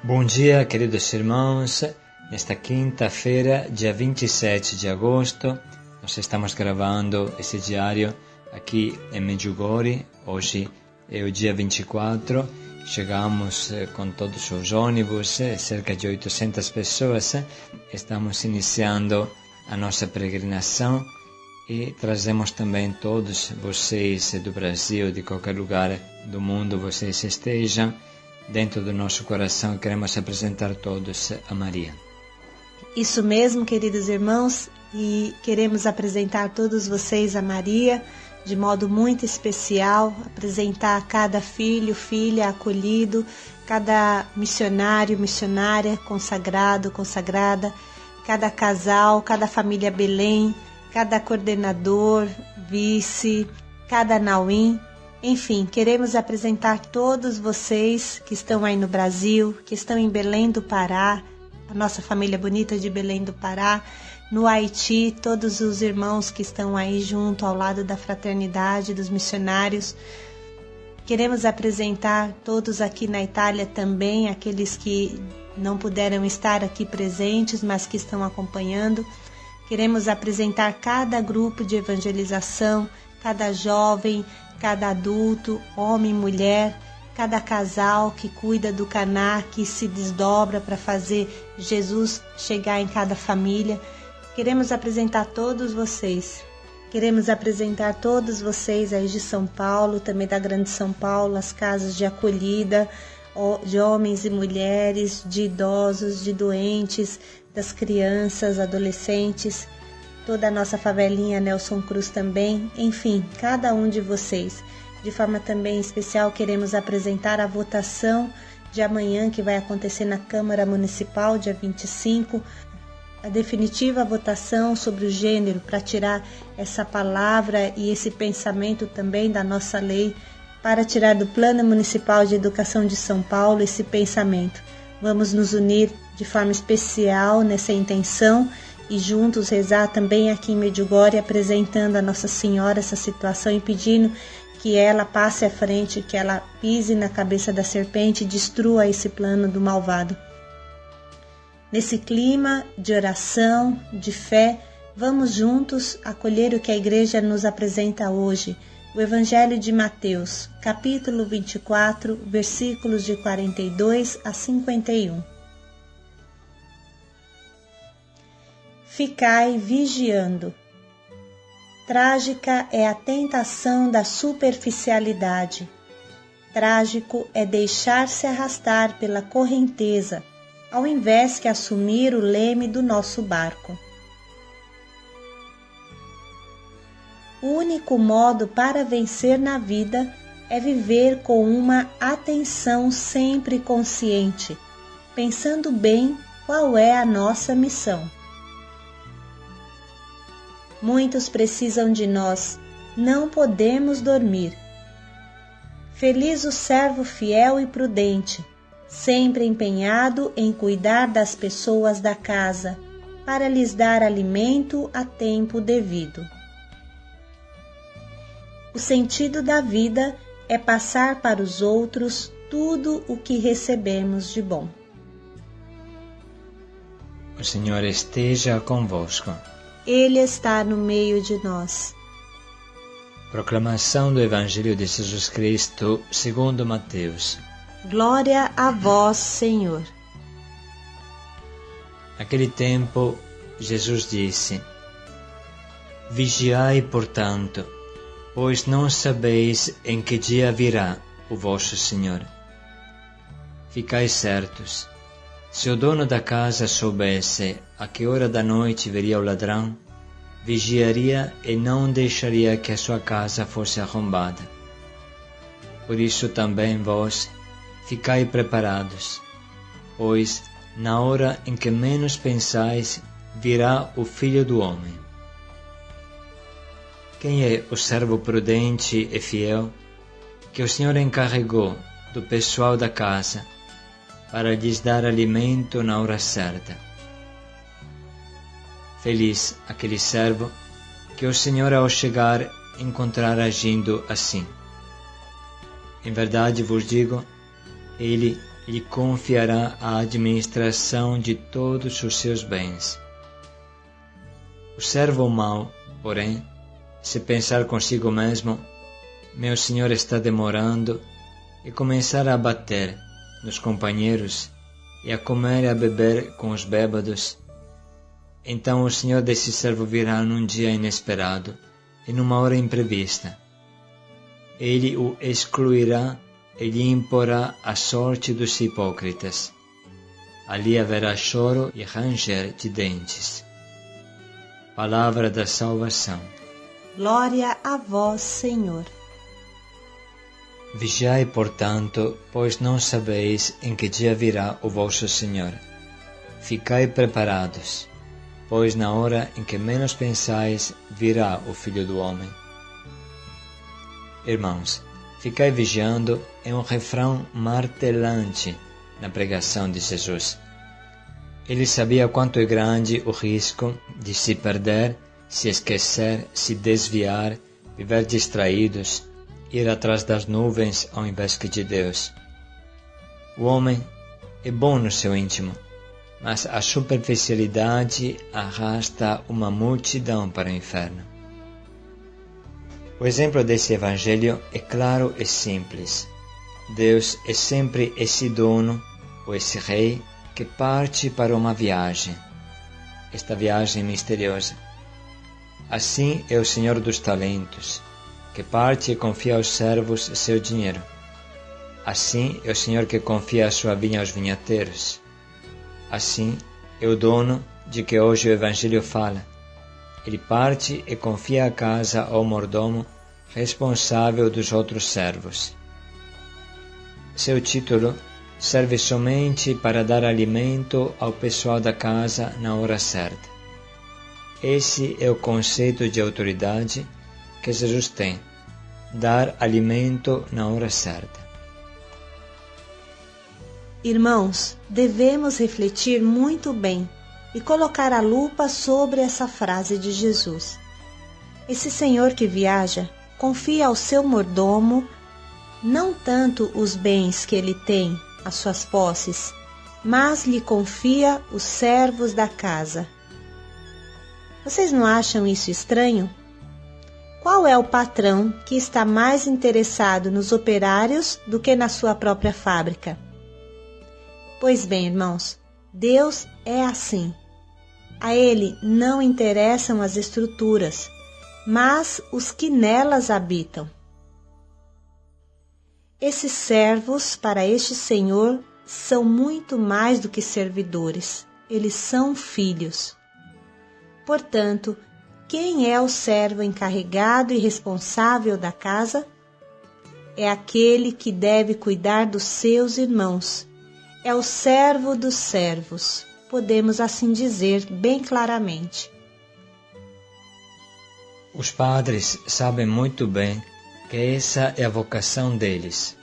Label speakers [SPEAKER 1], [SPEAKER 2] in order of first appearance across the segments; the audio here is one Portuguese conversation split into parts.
[SPEAKER 1] Bom dia, queridos irmãos. Nesta quinta-feira, dia 27 de agosto, nós estamos gravando esse diário aqui em Medjugorje. Hoje é o dia 24. Chegamos com todos os ônibus, cerca de 800 pessoas. Estamos iniciando a nossa peregrinação e trazemos também todos vocês do Brasil, de qualquer lugar do mundo vocês estejam. Dentro do nosso coração, queremos apresentar todos a Maria.
[SPEAKER 2] Isso mesmo, queridos irmãos, e queremos apresentar todos vocês a Maria de modo muito especial, apresentar cada filho, filha acolhido, cada missionário, missionária, consagrado, consagrada, cada casal, cada família Belém, cada coordenador, vice, cada Nauim. Enfim, queremos apresentar todos vocês que estão aí no Brasil, que estão em Belém do Pará, a nossa família bonita de Belém do Pará, no Haiti, todos os irmãos que estão aí junto ao lado da fraternidade, dos missionários. Queremos apresentar todos aqui na Itália também, aqueles que não puderam estar aqui presentes, mas que estão acompanhando. Queremos apresentar cada grupo de evangelização, cada jovem, cada adulto, homem e mulher, cada casal que cuida do Caná, que se desdobra para fazer Jesus chegar em cada família. Queremos apresentar todos vocês. Queremos apresentar todos vocês aí de São Paulo, também da Grande São Paulo, as casas de acolhida, de homens e mulheres, de idosos, de doentes, das crianças, adolescentes, toda a nossa favelinha Nelson Cruz também, enfim, cada um de vocês. De forma também especial, queremos apresentar a votação de amanhã, que vai acontecer na Câmara Municipal, dia 25, a definitiva votação sobre o gênero, para tirar essa palavra e esse pensamento também da nossa lei, para tirar do Plano Municipal de Educação de São Paulo esse pensamento. Vamos nos unir de forma especial nessa intenção e juntos rezar também aqui em Medjugorje, apresentando a Nossa Senhora essa situação e pedindo que ela passe à frente, que ela pise na cabeça da serpente e destrua esse plano do malvado. Nesse clima de oração, de fé, vamos juntos acolher o que a Igreja nos apresenta hoje, o Evangelho de Mateus, capítulo 24, versículos de 42 a 51. Ficai vigiando. Trágica é a tentação da superficialidade. Trágico é deixar-se arrastar pela correnteza, ao invés que assumir o leme do nosso barco. O único modo para vencer na vida é viver com uma atenção sempre consciente, pensando bem qual é a nossa missão. Muitos precisam de nós, não podemos dormir. Feliz o servo fiel e prudente, sempre empenhado em cuidar das pessoas da casa, para lhes dar alimento a tempo devido. O sentido da vida é passar para os outros tudo o que recebemos de bom.
[SPEAKER 1] O Senhor esteja convosco.
[SPEAKER 2] Ele está no meio de nós.
[SPEAKER 1] Proclamação do Evangelho de Jesus Cristo segundo Mateus.
[SPEAKER 2] Glória a vós, Senhor.
[SPEAKER 1] Naquele tempo, Jesus disse: Vigiai, portanto, pois não sabeis em que dia virá o vosso Senhor. Ficai certos. Se o dono da casa soubesse a que hora da noite viria o ladrão, vigiaria e não deixaria que a sua casa fosse arrombada. Por isso também vós, ficai preparados, pois na hora em que menos pensais, virá o Filho do Homem. Quem é o servo prudente e fiel que o Senhor encarregou do pessoal da casa para lhes dar alimento na hora certa? Feliz aquele servo que o Senhor, ao chegar, encontrar agindo assim. Em verdade vos digo, ele lhe confiará a administração de todos os seus bens. O servo mau, porém, se pensar consigo mesmo, meu senhor está demorando, e começar a bater nos companheiros e a comer e a beber com os bêbados, então o senhor desse servo virá num dia inesperado e numa hora imprevista. Ele o excluirá e lhe imporá a sorte dos hipócritas. Ali haverá choro e ranger de dentes. Palavra da salvação.
[SPEAKER 2] Glória a vós, Senhor.
[SPEAKER 1] Vigiai, portanto, pois não sabeis em que dia virá o vosso Senhor. Ficai preparados, pois na hora em que menos pensais, virá o Filho do Homem. Irmãos, ficai vigiando é um refrão martelante na pregação de Jesus. Ele sabia quanto é grande o risco de se perder, se esquecer, se desviar, viver distraídos, ir atrás das nuvens ao invés que de Deus. O homem é bom no seu íntimo, mas a superficialidade arrasta uma multidão para o inferno. O exemplo desse evangelho é claro e simples. Deus é sempre esse dono, ou esse rei, que parte para uma viagem. Esta viagem misteriosa. Assim é o Senhor dos talentos, que parte e confia aos servos seu dinheiro. Assim é o Senhor que confia a sua vinha aos vinhateiros. Assim é o dono de que hoje o Evangelho fala. Ele parte e confia a casa ao mordomo responsável dos outros servos. Seu título serve somente para dar alimento ao pessoal da casa na hora certa. Esse é o conceito de autoridade que Jesus tem: dar alimento na hora certa.
[SPEAKER 2] Irmãos, devemos refletir muito bem e colocar a lupa sobre essa frase de Jesus. Esse Senhor que viaja confia ao seu mordomo não tanto os bens que ele tem, as suas posses, mas lhe confia os servos da casa. Vocês não acham isso estranho? Qual é o patrão que está mais interessado nos operários do que na sua própria fábrica? Pois bem, irmãos, Deus é assim. A Ele não interessam as estruturas, mas os que nelas habitam. Esses servos, para este Senhor, são muito mais do que servidores. Eles são filhos. Portanto, quem é o servo encarregado e responsável da casa? É aquele que deve cuidar dos seus irmãos. É o servo dos servos, podemos assim dizer bem claramente.
[SPEAKER 1] Os padres sabem muito bem que essa é a vocação deles.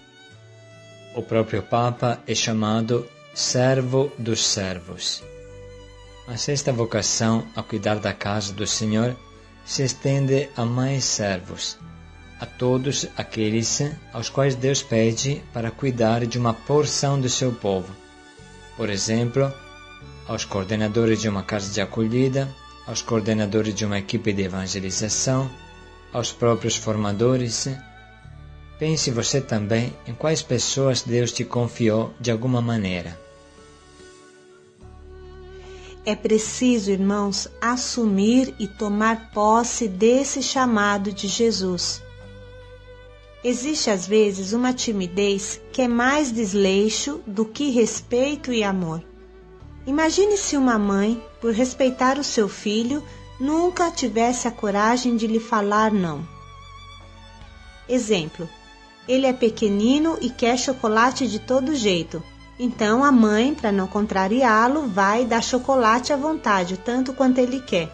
[SPEAKER 1] O próprio Papa é chamado servo dos servos. Mas esta vocação a cuidar da casa do Senhor se estende a mais servos, a todos aqueles aos quais Deus pede para cuidar de uma porção do seu povo. Por exemplo, aos coordenadores de uma casa de acolhida, aos coordenadores de uma equipe de evangelização, aos próprios formadores. Pense você também em quais pessoas Deus te confiou de alguma maneira.
[SPEAKER 2] É preciso, irmãos, assumir e tomar posse desse chamado de Jesus. Existe às vezes uma timidez que é mais desleixo do que respeito e amor. Imagine se uma mãe, por respeitar o seu filho, nunca tivesse a coragem de lhe falar não. Exemplo: ele é pequenino e quer chocolate de todo jeito. Então a mãe, para não contrariá-lo, vai dar chocolate à vontade, tanto quanto ele quer,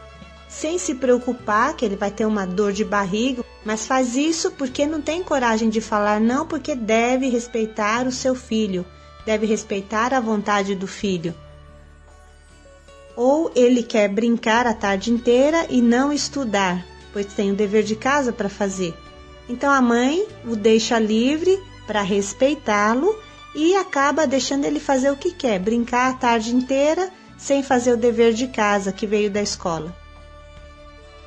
[SPEAKER 2] sem se preocupar que ele vai ter uma dor de barriga, mas faz isso porque não tem coragem de falar não, porque deve respeitar o seu filho, deve respeitar a vontade do filho. Ou ele quer brincar a tarde inteira e não estudar, pois tem o dever de casa para fazer. Então a mãe o deixa livre para respeitá-lo e acaba deixando ele fazer o que quer, brincar a tarde inteira sem fazer o dever de casa que veio da escola.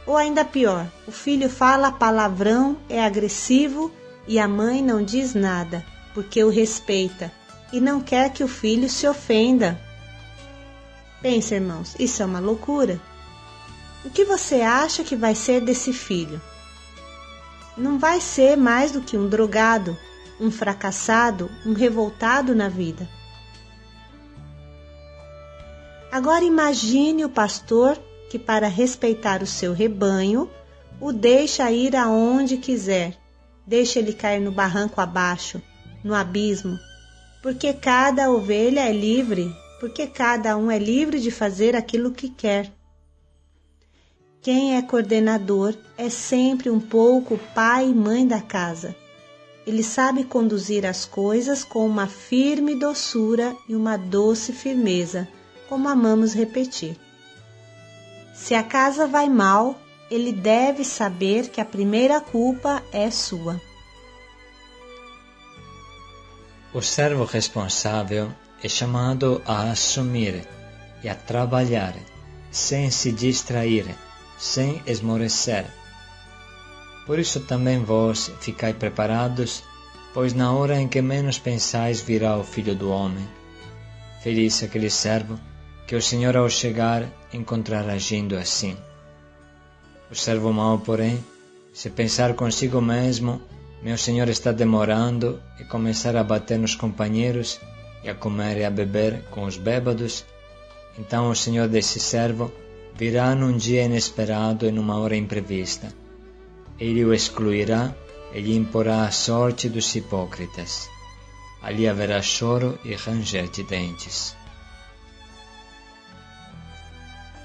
[SPEAKER 2] Ou ainda pior, o filho fala palavrão, é agressivo e a mãe não diz nada, porque o respeita e não quer que o filho se ofenda. Pensa, irmãos, isso é uma loucura. O que você acha que vai ser desse filho? Não vai ser mais do que um drogado, um fracassado, um revoltado na vida. Agora imagine o pastor que, para respeitar o seu rebanho, o deixa ir aonde quiser, deixa ele cair no barranco abaixo, no abismo, porque cada ovelha é livre, porque cada um é livre de fazer aquilo que quer. Quem é coordenador é sempre um pouco pai e mãe da casa. Ele sabe conduzir as coisas com uma firme doçura e uma doce firmeza, como amamos repetir. Se a casa vai mal, ele deve saber que a primeira culpa é sua.
[SPEAKER 1] O servo responsável é chamado a assumir e a trabalhar, sem se distrair, sem esmorecer. Por isso também vós ficai preparados, pois na hora em que menos pensais virá o Filho do Homem. Feliz aquele servo que o Senhor ao chegar encontrar agindo assim. O servo mau, porém, se pensar consigo mesmo, meu Senhor está demorando, e começar a bater nos companheiros e a comer e a beber com os bêbados, então o Senhor desse servo virá num dia inesperado e numa hora imprevista. Ele o excluirá e lhe imporá a sorte dos hipócritas. Ali haverá choro e ranger de dentes.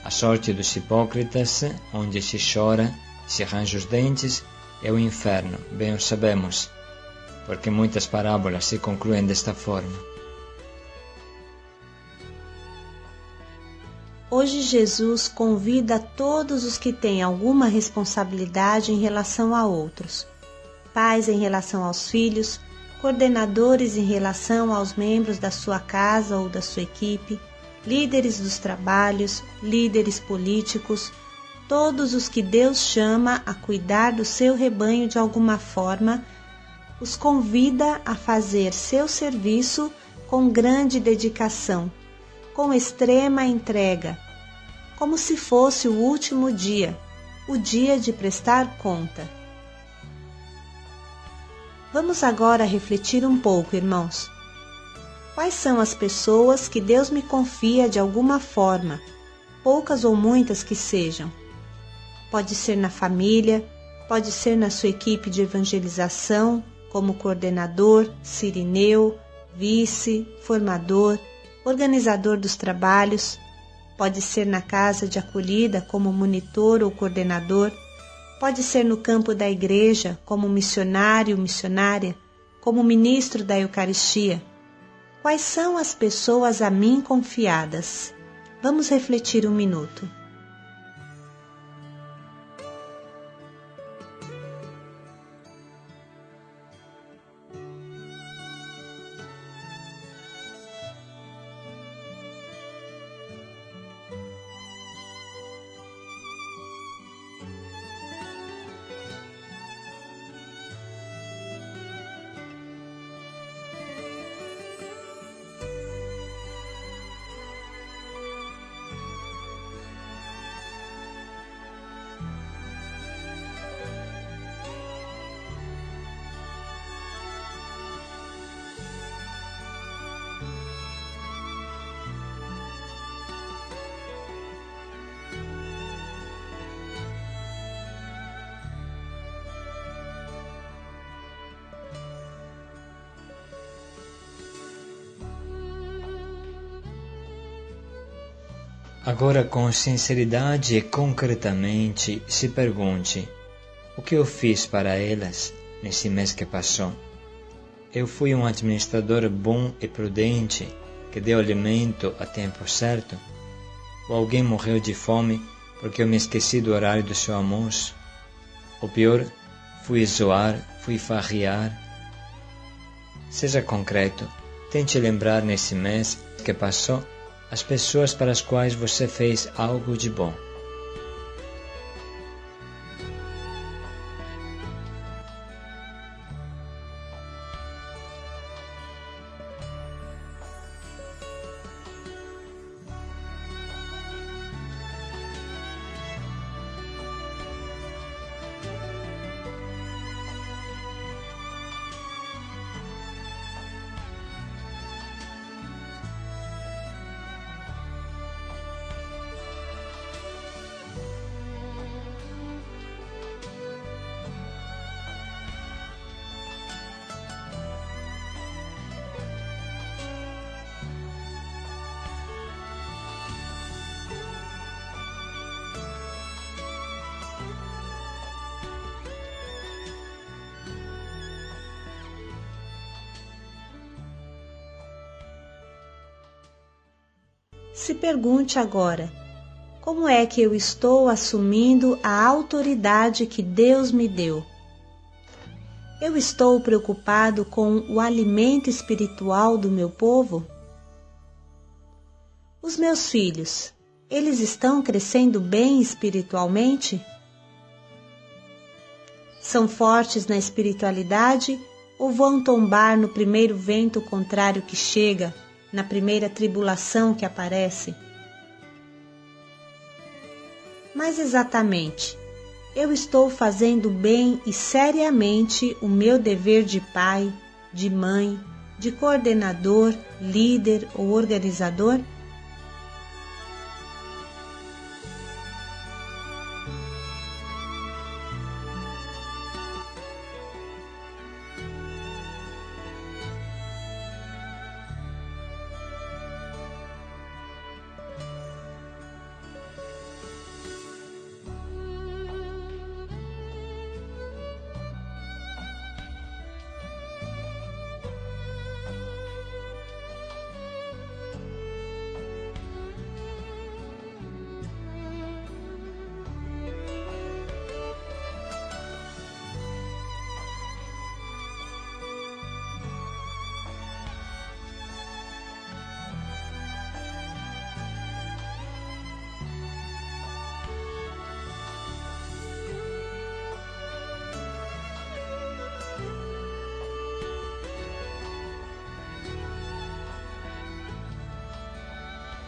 [SPEAKER 1] A sorte dos hipócritas, onde se chora e se range os dentes, é o inferno, bem o sabemos, porque muitas parábolas se concluem desta forma.
[SPEAKER 2] Hoje Jesus convida todos os que têm alguma responsabilidade em relação a outros, pais em relação aos filhos, coordenadores em relação aos membros da sua casa ou da sua equipe, líderes dos trabalhos, líderes políticos, todos os que Deus chama a cuidar do seu rebanho de alguma forma, os convida a fazer seu serviço com grande dedicação, com extrema entrega, como se fosse o último dia, o dia de prestar conta. Vamos agora refletir um pouco, irmãos. Quais são as pessoas que Deus me confia de alguma forma, poucas ou muitas que sejam? Pode ser na família, pode ser na sua equipe de evangelização, como coordenador, sirineu, vice, formador, organizador dos trabalhos, pode ser na casa de acolhida como monitor ou coordenador, pode ser no campo da igreja como missionário, missionária, como ministro da Eucaristia. Quais são as pessoas a mim confiadas? Vamos refletir um minuto.
[SPEAKER 1] Agora, com sinceridade e concretamente, se pergunte: o que eu fiz para elas nesse mês que passou? Eu fui um administrador bom e prudente que deu alimento a tempo certo? Ou alguém morreu de fome porque eu me esqueci do horário do seu almoço? Ou pior, fui zoar, fui farrear? Seja concreto, tente lembrar nesse mês que passou as pessoas para as quais você fez algo de bom.
[SPEAKER 2] Se pergunte agora, como é que eu estou assumindo a autoridade que Deus me deu? Eu estou preocupado com o alimento espiritual do meu povo? Os meus filhos, eles estão crescendo bem espiritualmente? São fortes na espiritualidade ou vão tombar no primeiro vento contrário que chega, na primeira tribulação que aparece? Mas exatamente, eu estou fazendo bem e seriamente o meu dever de pai, de mãe, de coordenador, líder ou organizador?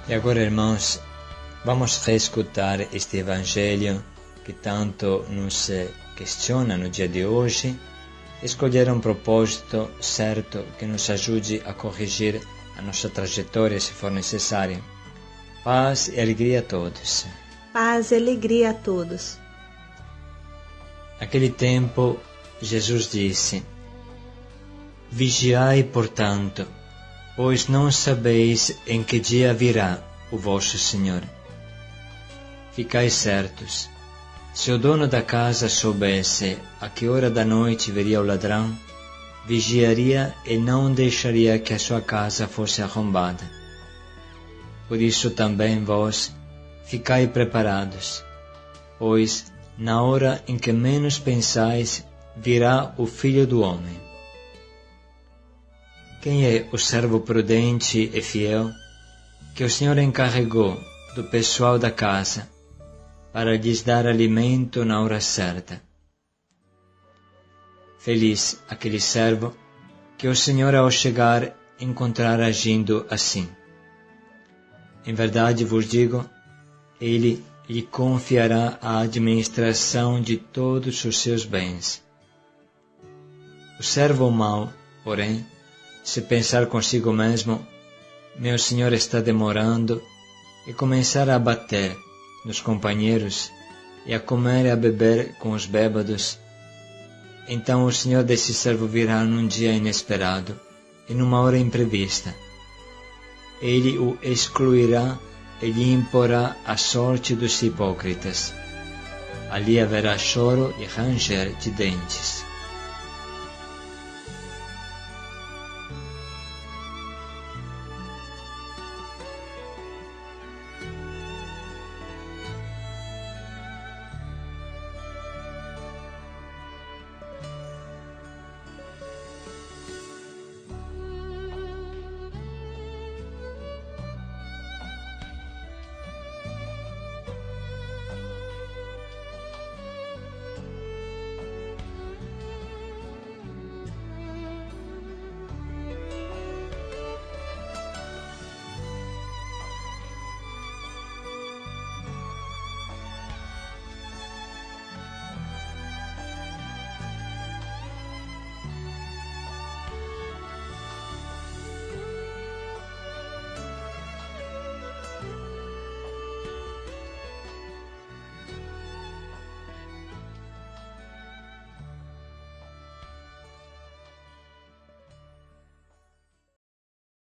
[SPEAKER 1] E agora, irmãos, vamos reescutar este Evangelho que tanto nos questiona no dia de hoje, escolher um propósito certo que nos ajude a corrigir a nossa trajetória se for necessário. Paz e alegria a todos.
[SPEAKER 2] Paz e alegria a todos.
[SPEAKER 1] Naquele tempo, Jesus disse: Vigiai, portanto, pois não sabeis em que dia virá o vosso Senhor. Ficai certos, se o dono da casa soubesse a que hora da noite viria o ladrão, vigiaria e não deixaria que a sua casa fosse arrombada. Por isso também vós, ficai preparados, pois na hora em que menos pensais, virá o Filho do Homem. Quem é o servo prudente e fiel que o Senhor encarregou do pessoal da casa para lhes dar alimento na hora certa? Feliz aquele servo que o Senhor, ao chegar, encontrar agindo assim. Em verdade vos digo, ele lhe confiará a administração de todos os seus bens. O servo mau, porém, se pensar consigo mesmo, meu Senhor está demorando, e começar a bater nos companheiros e a comer e a beber com os bêbados, então o Senhor desse servo virá num dia inesperado e numa hora imprevista. Ele o excluirá e lhe imporá a sorte dos hipócritas. Ali haverá choro e ranger de dentes.